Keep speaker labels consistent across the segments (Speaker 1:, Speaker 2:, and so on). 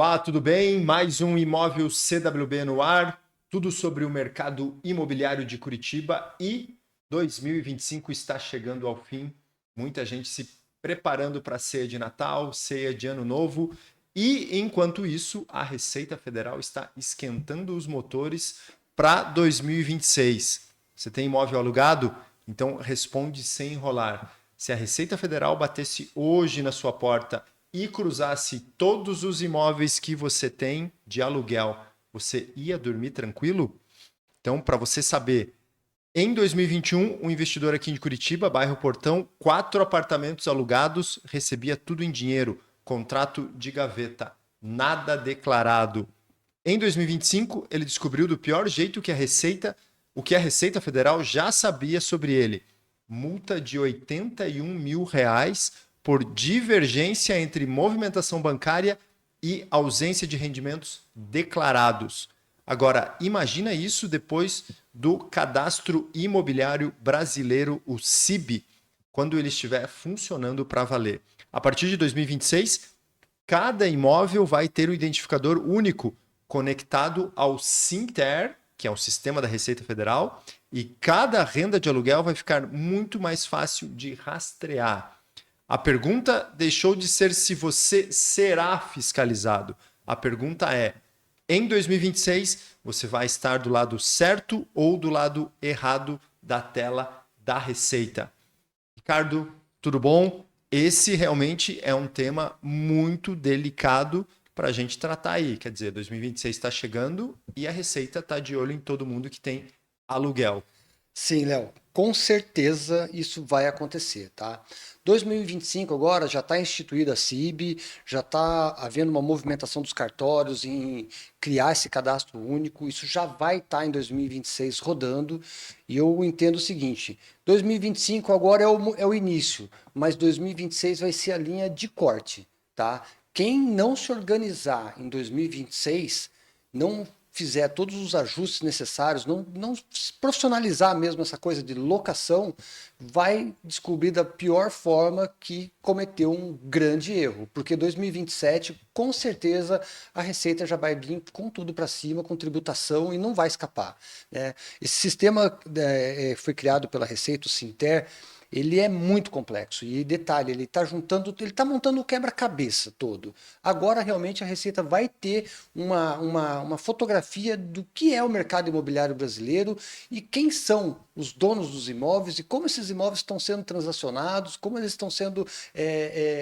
Speaker 1: Olá, tudo bem? Mais um Imóvel CWB no ar, tudo sobre o mercado imobiliário de Curitiba e 2025 está chegando ao fim. Muita gente se preparando para a ceia de Natal, ceia de Ano Novo e, enquanto isso, a Receita Federal está esquentando os motores para 2026. Você tem imóvel alugado? Então responde sem enrolar. Se a Receita Federal batesse hoje na sua porta e cruzasse todos os imóveis que você tem de aluguel, você ia dormir tranquilo? Então, para você saber, em 2021, um investidor aqui de Curitiba, bairro Portão, 4 apartamentos alugados, recebia tudo em dinheiro, contrato de gaveta, nada declarado. Em 2025, ele descobriu do pior jeito que o que a Receita Federal já sabia sobre ele. Multa de R$ 81 mil por divergência entre movimentação bancária e ausência de rendimentos declarados. Agora, imagina isso depois do Cadastro Imobiliário Brasileiro, o CIB, quando ele estiver funcionando para valer. A partir de 2026, cada imóvel vai ter um identificador único conectado ao Sinter, que é o sistema da Receita Federal, e cada renda de aluguel vai ficar muito mais fácil de rastrear. A pergunta deixou de ser se você será fiscalizado. A pergunta é: em 2026, você vai estar do lado certo ou do lado errado da tela da Receita? Ricardo, tudo bom? Esse realmente é um tema muito delicado para a gente tratar aí. Quer dizer, 2026 está chegando e a Receita está de olho em todo mundo que tem aluguel.
Speaker 2: Sim, Léo, com certeza isso vai acontecer, tá? 2025 agora já está instituída a CIB, já está havendo uma movimentação dos cartórios em criar esse cadastro único, isso já vai estar em 2026 rodando, e eu entendo o seguinte: 2025 agora é o início, mas 2026 vai ser a linha de corte, tá? Quem não se organizar em 2026, não fizer todos os ajustes necessários, não profissionalizar mesmo essa coisa de locação, vai descobrir da pior forma que cometeu um grande erro. Porque 2027, com certeza, a Receita já vai vir com tudo para cima, com tributação, e não vai escapar, né? Esse sistema foi criado pela Receita, o Sinter. Ele é muito complexo. E detalhe, ele está montando o quebra-cabeça todo. Agora, realmente, a Receita vai ter uma fotografia do que é o mercado imobiliário brasileiro e quem são os donos dos imóveis e como esses imóveis estão sendo transacionados, como eles estão sendo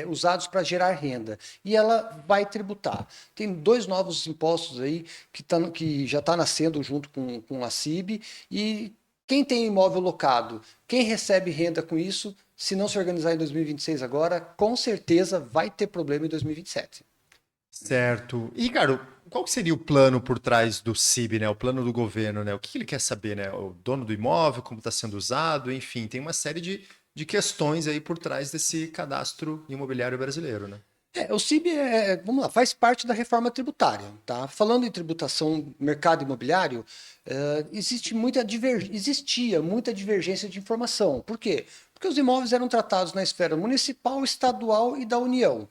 Speaker 2: usados para gerar renda. E ela vai tributar. Tem 2 novos impostos aí que já está nascendo junto com a CIB, e quem tem imóvel locado, quem recebe renda com isso, se não se organizar em 2026 agora, com certeza vai ter problema em 2027.
Speaker 1: Certo. E, Ricardo, qual que seria o plano por trás do CIB, né? O plano do governo, né? O que ele quer saber, né? O dono do imóvel, como está sendo usado, enfim, tem uma série de questões aí por trás desse cadastro imobiliário brasileiro, né?
Speaker 2: O CIB vamos lá, faz parte da reforma tributária, tá? Falando em tributação, mercado imobiliário, existia muita divergência de informação. Por quê? Porque os imóveis eram tratados na esfera municipal, estadual e da União.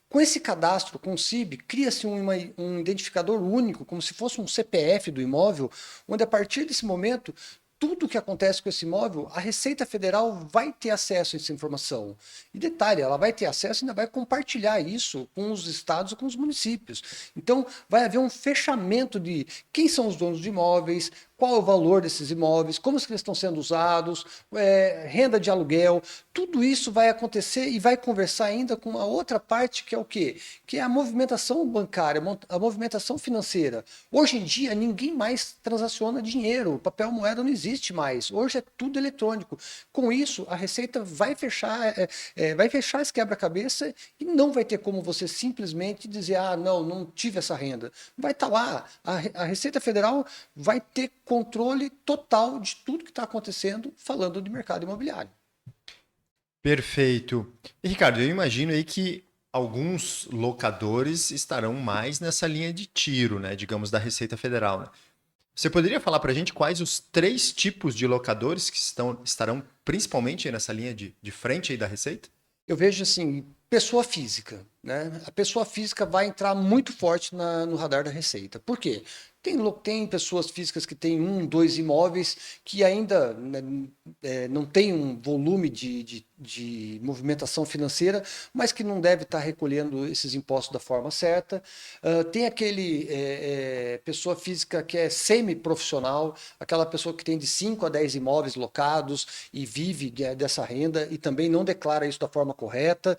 Speaker 2: Com esse cadastro, com o CIB, cria-se um identificador único, como se fosse um CPF do imóvel, onde a partir desse momento tudo que acontece com esse imóvel, a Receita Federal vai ter acesso a essa informação. E detalhe, ela vai ter acesso e ainda vai compartilhar isso com os estados e com os municípios. Então, vai haver um fechamento de quem são os donos de imóveis, qual é o valor desses imóveis, como eles estão sendo usados, renda de aluguel, tudo isso vai acontecer e vai conversar ainda com uma outra parte que é o quê? Que é a movimentação bancária, a movimentação financeira. Hoje em dia, ninguém mais transaciona dinheiro, papel moeda não existe mais, hoje é tudo eletrônico. Com isso, a Receita vai fechar esse quebra-cabeça e não vai ter como você simplesmente dizer, não tive essa renda. Vai estar lá, a Receita Federal vai ter controle total de tudo que está acontecendo falando de mercado imobiliário.
Speaker 1: Perfeito. E, Ricardo, eu imagino aí que alguns locadores estarão mais nessa linha de tiro, né? Digamos, da Receita Federal, né? Você poderia falar para a gente quais os 3 tipos de locadores que estarão principalmente nessa linha de frente aí da Receita?
Speaker 2: Eu vejo assim, pessoa física, né? A pessoa física vai entrar muito forte no radar da Receita. Por quê? Tem pessoas físicas que têm um, dois imóveis que ainda, né, não tem um volume de movimentação financeira, mas que não deve estar recolhendo esses impostos da forma certa. Tem aquele pessoa física que é semi-profissional, aquela pessoa que tem de 5 a 10 imóveis locados e vive dessa renda e também não declara isso da forma correta.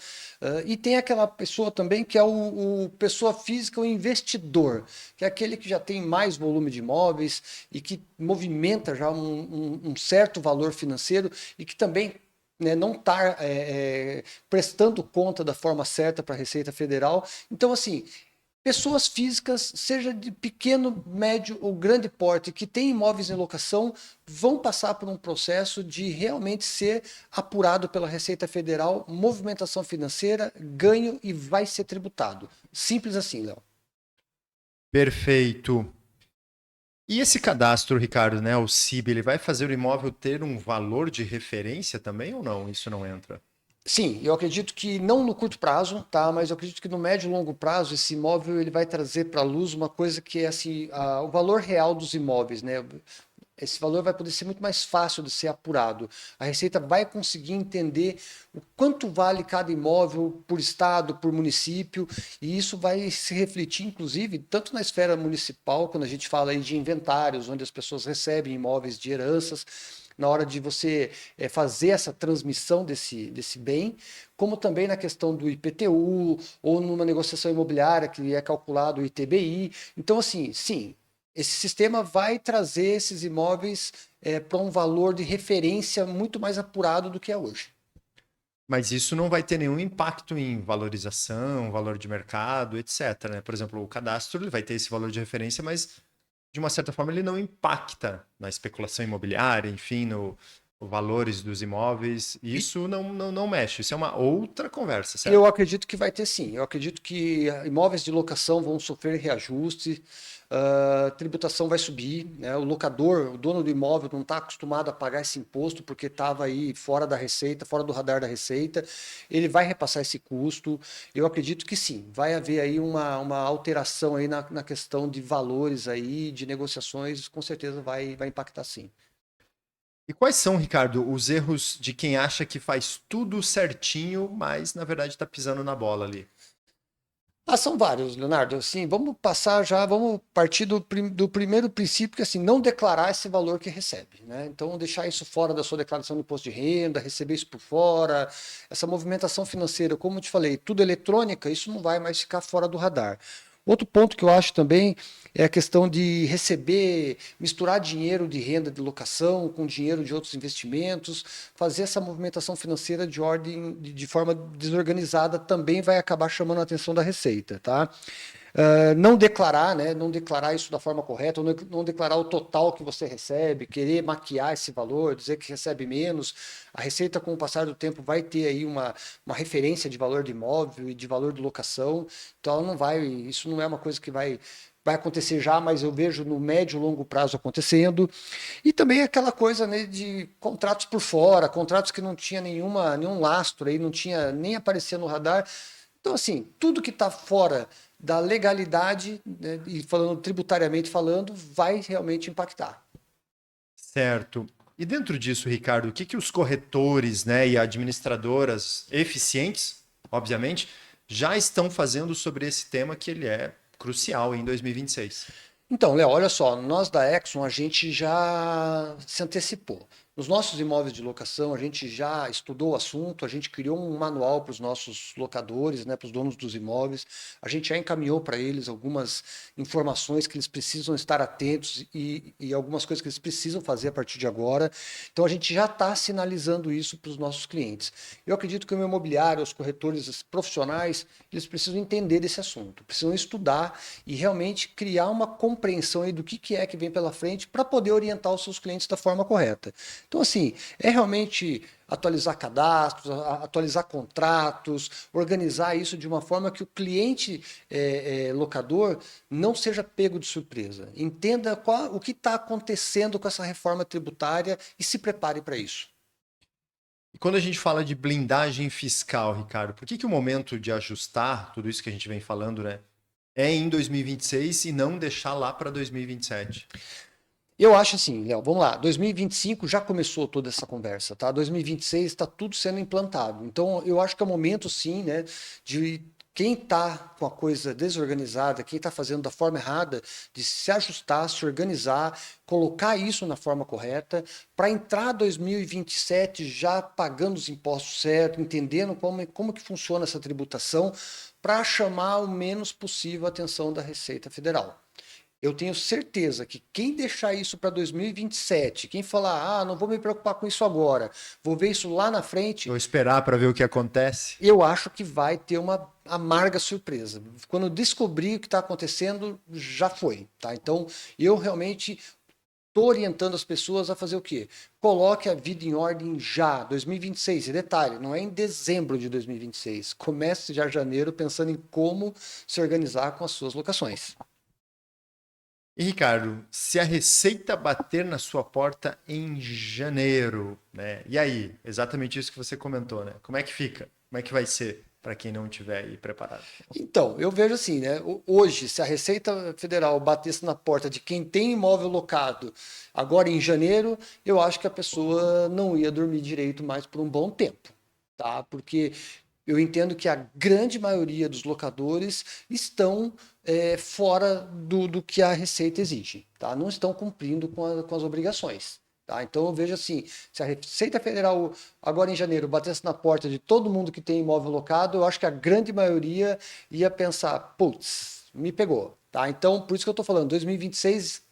Speaker 2: E tem aquela pessoa também que é o pessoa física, o investidor, que é aquele que já tem mais volume de imóveis e que movimenta já um certo valor financeiro e que também, né, não está prestando conta da forma certa para a Receita Federal. Então, assim, pessoas físicas, seja de pequeno, médio ou grande porte, que têm imóveis em locação, vão passar por um processo de realmente ser apurado pela Receita Federal, movimentação financeira, ganho e vai ser tributado. Simples assim, Léo.
Speaker 1: Perfeito. E esse cadastro, Ricardo, né, o CIB, ele vai fazer o imóvel ter um valor de referência também ou não? Isso não entra?
Speaker 2: Sim, eu acredito que não no curto prazo, tá? Mas eu acredito que no médio e longo prazo esse imóvel ele vai trazer para a luz uma coisa que é assim, o valor real dos imóveis, né? Esse valor vai poder ser muito mais fácil de ser apurado. A Receita vai conseguir entender o quanto vale cada imóvel por estado, por município, e isso vai se refletir, inclusive, tanto na esfera municipal, quando a gente fala aí de inventários, onde as pessoas recebem imóveis de heranças, na hora de você fazer essa transmissão desse bem, como também na questão do IPTU, ou numa negociação imobiliária que é calculado o ITBI. Então, assim, sim, esse sistema vai trazer esses imóveis para um valor de referência muito mais apurado do que é hoje.
Speaker 1: Mas isso não vai ter nenhum impacto em valorização, valor de mercado, etc, né? Por exemplo, o cadastro ele vai ter esse valor de referência, mas de uma certa forma ele não impacta na especulação imobiliária, enfim, no valores dos imóveis. Isso não mexe. Isso é uma outra conversa,
Speaker 2: Eu
Speaker 1: certo?
Speaker 2: acredito que vai ter sim. Eu acredito que imóveis de locação vão sofrer reajuste, tributação vai subir, né? O locador, o dono do imóvel não está acostumado a pagar esse imposto porque estava aí fora da receita, fora do radar da receita. Ele vai repassar esse custo. Eu acredito que sim. Vai haver aí uma alteração aí na questão de valores aí, de negociações, com certeza vai impactar sim.
Speaker 1: E quais são, Ricardo, os erros de quem acha que faz tudo certinho, mas na verdade está pisando na bola ali?
Speaker 2: São vários, Leonardo. Assim, vamos partir do primeiro princípio, que assim, não declarar esse valor que recebe, né? Então, deixar isso fora da sua declaração de imposto de renda, receber isso por fora, essa movimentação financeira, como eu te falei, tudo eletrônica, isso não vai mais ficar fora do radar. Outro ponto que eu acho também é a questão de receber, misturar dinheiro de renda de locação com dinheiro de outros investimentos, fazer essa movimentação financeira de ordem, de forma desorganizada, também vai acabar chamando a atenção da Receita, tá? Não declarar, né? Não declarar isso da forma correta, ou não declarar o total que você recebe, querer maquiar esse valor, dizer que recebe menos. A Receita, com o passar do tempo, vai ter aí uma referência de valor de imóvel e de valor de locação. Então, ela não vai, isso não é uma coisa que vai acontecer já, mas eu vejo no médio e longo prazo acontecendo. E também aquela coisa, né, de contratos por fora, contratos que não tinha nenhum lastro aí, não tinha nem aparecer no radar. Então, assim, tudo que está fora da legalidade, né, e falando tributariamente falando, vai realmente impactar.
Speaker 1: Certo. E dentro disso, Ricardo, o que que os corretores, né, e administradoras eficientes, obviamente, já estão fazendo sobre esse tema que ele é crucial em 2026?
Speaker 2: Então, Léo, olha só, nós da Exxon, a gente já se antecipou. Nos nossos imóveis de locação, a gente já estudou o assunto, a gente criou um manual para os nossos locadores, né, para os donos dos imóveis. A gente já encaminhou para eles algumas informações que eles precisam estar atentos e algumas coisas que eles precisam fazer a partir de agora. Então, a gente já está sinalizando isso para os nossos clientes. Eu acredito que o imobiliário, os corretores profissionais, eles precisam entender desse assunto, precisam estudar e realmente criar uma compreensão aí do que é que vem pela frente para poder orientar os seus clientes da forma correta. Então, assim, é realmente atualizar cadastros, atualizar contratos, organizar isso de uma forma que o cliente locador não seja pego de surpresa. Entenda o que está acontecendo com essa reforma tributária e se prepare para isso.
Speaker 1: E quando a gente fala de blindagem fiscal, Ricardo, por que o momento de ajustar tudo isso que a gente vem falando, né, é em 2026 e não deixar lá para 2027?
Speaker 2: Eu acho assim, Léo, vamos lá, 2025 já começou toda essa conversa, tá? 2026 está tudo sendo implantado. Então, eu acho que é o momento, sim, né, de quem está com a coisa desorganizada, quem está fazendo da forma errada, de se ajustar, se organizar, colocar isso na forma correta, para entrar 2027 já pagando os impostos certos, entendendo como que funciona essa tributação, para chamar o menos possível a atenção da Receita Federal. Eu tenho certeza que quem deixar isso para 2027, quem falar, não vou me preocupar com isso agora, vou ver isso lá na frente,
Speaker 1: Vou esperar para ver o que acontece?
Speaker 2: eu acho que vai ter uma amarga surpresa. Quando eu descobrir o que está acontecendo, já foi, tá? Então, eu realmente estou orientando as pessoas a fazer o quê? Coloque a vida em ordem já, 2026. E detalhe, não é em dezembro de 2026. Comece já em janeiro pensando em como se organizar com as suas locações.
Speaker 1: E Ricardo, se a receita bater na sua porta em janeiro, né? E aí, exatamente isso que você comentou, né? Como é que fica? Como é que vai ser para quem não tiver aí preparado?
Speaker 2: Então, eu vejo assim, né? Hoje, se a Receita Federal batesse na porta de quem tem imóvel locado agora em janeiro, eu acho que a pessoa não ia dormir direito mais por um bom tempo, tá? Porque eu entendo que a grande maioria dos locadores estão fora do que a Receita exige, tá? Não estão cumprindo com as obrigações. Tá? Então eu vejo assim, se a Receita Federal agora em janeiro batesse na porta de todo mundo que tem imóvel locado, eu acho que a grande maioria ia pensar, putz, me pegou. Tá? Então, por isso que eu estou falando, 2026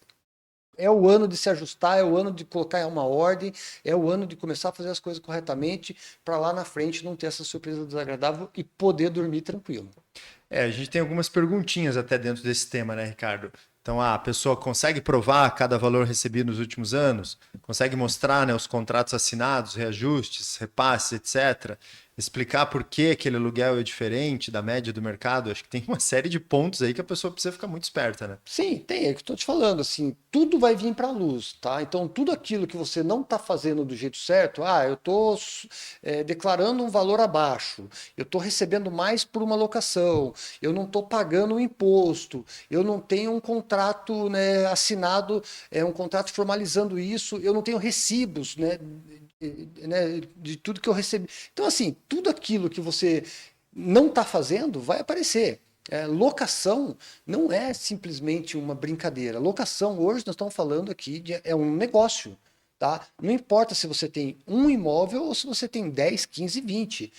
Speaker 2: é o ano de se ajustar, é o ano de colocar uma ordem, é o ano de começar a fazer as coisas corretamente, para lá na frente não ter essa surpresa desagradável e poder dormir tranquilo.
Speaker 1: A gente tem algumas perguntinhas até dentro desse tema, né, Ricardo? Então, a pessoa consegue provar cada valor recebido nos últimos anos? Consegue mostrar, né, os contratos assinados, reajustes, repasses, etc. Explicar por que aquele aluguel é diferente da média do mercado? Acho que tem uma série de pontos aí que a pessoa precisa ficar muito esperta, né?
Speaker 2: Sim, tem, é o que estou te falando, assim, tudo vai vir para a luz, tá? Então, tudo aquilo que você não está fazendo do jeito certo, eu estou declarando um valor abaixo, eu estou recebendo mais por uma locação, eu não estou pagando o imposto, eu não tenho um contrato, né, assinado, um contrato formalizando isso, eu não tenho recibos, de tudo que eu recebi. Então, assim, tudo aquilo que você não está fazendo vai aparecer. Locação não é simplesmente uma brincadeira. Locação, hoje nós estamos falando aqui é um negócio. Tá? Não importa se você tem um imóvel ou se você tem 10, 15, 20.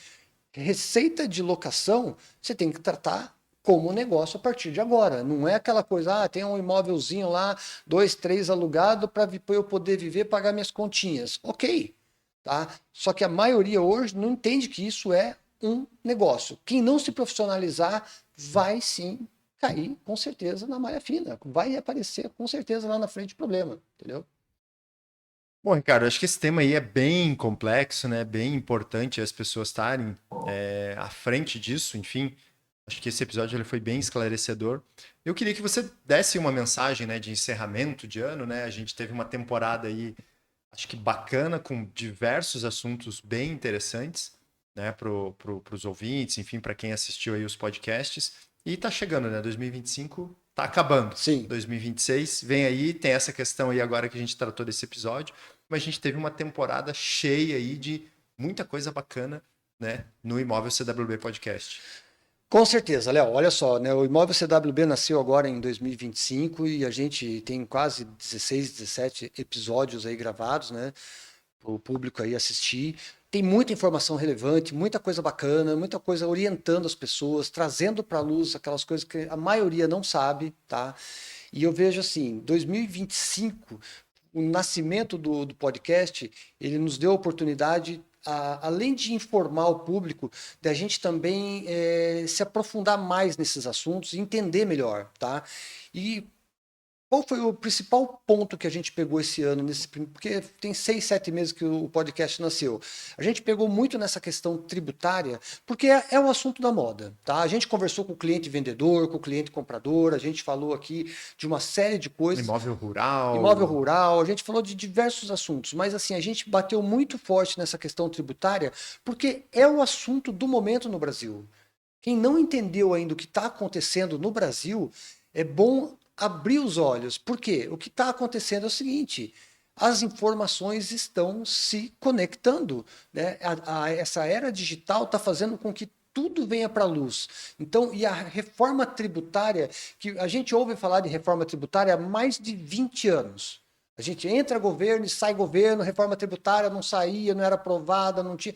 Speaker 2: Receita de locação, você tem que tratar como negócio a partir de agora. Não é aquela coisa, tem um imóvelzinho lá, 2, 3 alugado para eu poder viver e pagar minhas continhas. Ok, tá? Só que a maioria hoje não entende que isso é um negócio. Quem não se profissionalizar vai sim cair com certeza na malha fina. Vai aparecer com certeza lá na frente problema, entendeu?
Speaker 1: Bom, Ricardo, acho que esse tema aí é bem complexo, né? Bem importante as pessoas estarem à frente disso. Enfim, acho que esse episódio ele foi bem esclarecedor. Eu queria que você desse uma mensagem, né, de encerramento de ano, né? A gente teve uma temporada aí, acho que bacana, com diversos assuntos bem interessantes, né, pros ouvintes, enfim, para quem assistiu aí os podcasts. E tá chegando, né? 2025 tá acabando.
Speaker 2: Sim.
Speaker 1: 2026 vem aí, tem essa questão aí agora que a gente tratou desse episódio, mas a gente teve uma temporada cheia aí de muita coisa bacana, né, no Imóvel CWB Podcast.
Speaker 2: Com certeza, Léo. Olha só, né? O Imóvel CWB nasceu agora em 2025 e a gente tem quase 16, 17 episódios aí gravados, né? Para o público aí assistir. Tem muita informação relevante, muita coisa bacana, muita coisa orientando as pessoas, trazendo para a luz aquelas coisas que a maioria não sabe, tá? E eu vejo assim, 2025, o nascimento do podcast, ele nos deu a oportunidade, além de informar o público, da gente também se aprofundar mais nesses assuntos e entender melhor, tá? E qual foi o principal ponto que a gente pegou esse ano, porque tem 6, 7 meses que o podcast nasceu. A gente pegou muito nessa questão tributária, porque é o assunto da moda, tá? A gente conversou com o cliente vendedor, com o cliente comprador, a gente falou aqui de uma série de coisas.
Speaker 1: Imóvel rural.
Speaker 2: Imóvel rural, a gente falou de diversos assuntos, mas assim, a gente bateu muito forte nessa questão tributária, porque é o assunto do momento no Brasil. Quem não entendeu ainda o que está acontecendo no Brasil, é bom abrir os olhos. Por quê? O que está acontecendo é o seguinte: as informações estão se conectando, né? Essa era digital está fazendo com que tudo venha para a luz. Então, e a reforma tributária, que a gente ouve falar de reforma tributária há mais de 20 anos. A gente entra governo e sai governo, reforma tributária não saía, não era aprovada, não tinha.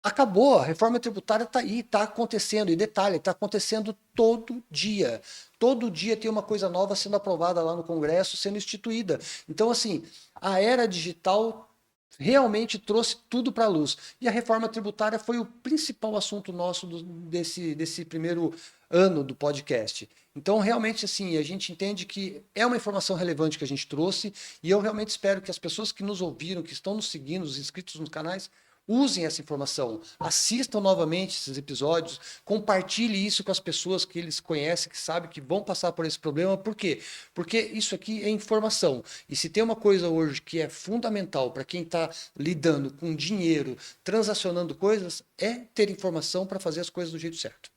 Speaker 2: Acabou, a reforma tributária está aí, está acontecendo. E detalhe, está acontecendo todo dia. Todo dia tem uma coisa nova sendo aprovada lá no Congresso, sendo instituída. Então, assim, a era digital realmente trouxe tudo para a luz. E a reforma tributária foi o principal assunto nosso desse primeiro ano do podcast. Então, realmente, assim, a gente entende que é uma informação relevante que a gente trouxe, e eu realmente espero que as pessoas que nos ouviram, que estão nos seguindo, os inscritos nos canais, usem essa informação, assistam novamente esses episódios, compartilhem isso com as pessoas que eles conhecem, que sabem que vão passar por esse problema. Por quê? Porque isso aqui é informação. E se tem uma coisa hoje que é fundamental para quem está lidando com dinheiro, transacionando coisas, é ter informação para fazer as coisas do jeito certo.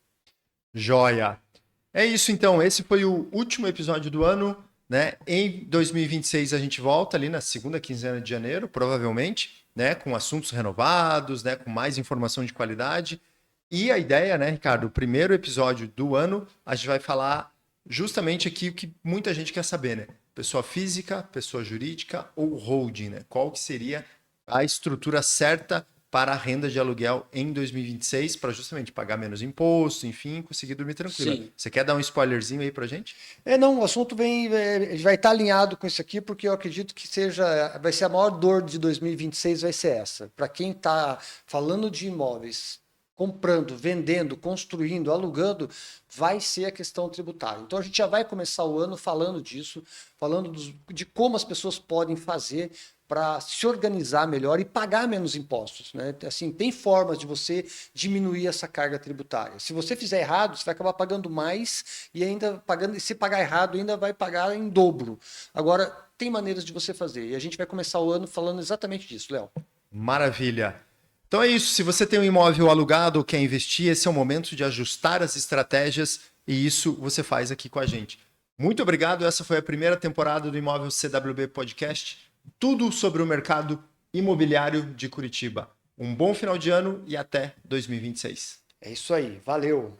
Speaker 1: Joia! É isso então, esse foi o último episódio do ano, né? Em 2026 a gente volta ali na segunda quinzena de janeiro, provavelmente, né? Com assuntos renovados, né? Com mais informação de qualidade. E a ideia, né, Ricardo, o primeiro episódio do ano, a gente vai falar justamente aqui o que muita gente quer saber, né? Pessoa física, pessoa jurídica ou holding, né? Qual que seria a estrutura certa para a renda de aluguel em 2026, para justamente pagar menos imposto, enfim, conseguir dormir tranquilo.
Speaker 2: Sim.
Speaker 1: Você quer dar um spoilerzinho aí pra gente?
Speaker 2: Não, o assunto vai estar alinhado com isso aqui, porque eu acredito que vai ser a maior dor de 2026, vai ser essa. Para quem está falando de imóveis, comprando, vendendo, construindo, alugando, vai ser a questão tributária. Então a gente já vai começar o ano falando disso, falando de como as pessoas podem fazer para se organizar melhor e pagar menos impostos, né? Assim, tem formas de você diminuir essa carga tributária. Se você fizer errado, você vai acabar pagando mais e ainda pagando, e se pagar errado, ainda vai pagar em dobro. Agora, tem maneiras de você fazer. E a gente vai começar o ano falando exatamente disso, Léo.
Speaker 1: Maravilha. Então é isso. Se você tem um imóvel alugado ou quer investir, esse é o momento de ajustar as estratégias e isso você faz aqui com a gente. Muito obrigado. Essa foi a primeira temporada do Imóvel CWB Podcast. Tudo sobre o mercado imobiliário de Curitiba. Um bom final de ano e até 2026.
Speaker 2: É isso aí. Valeu.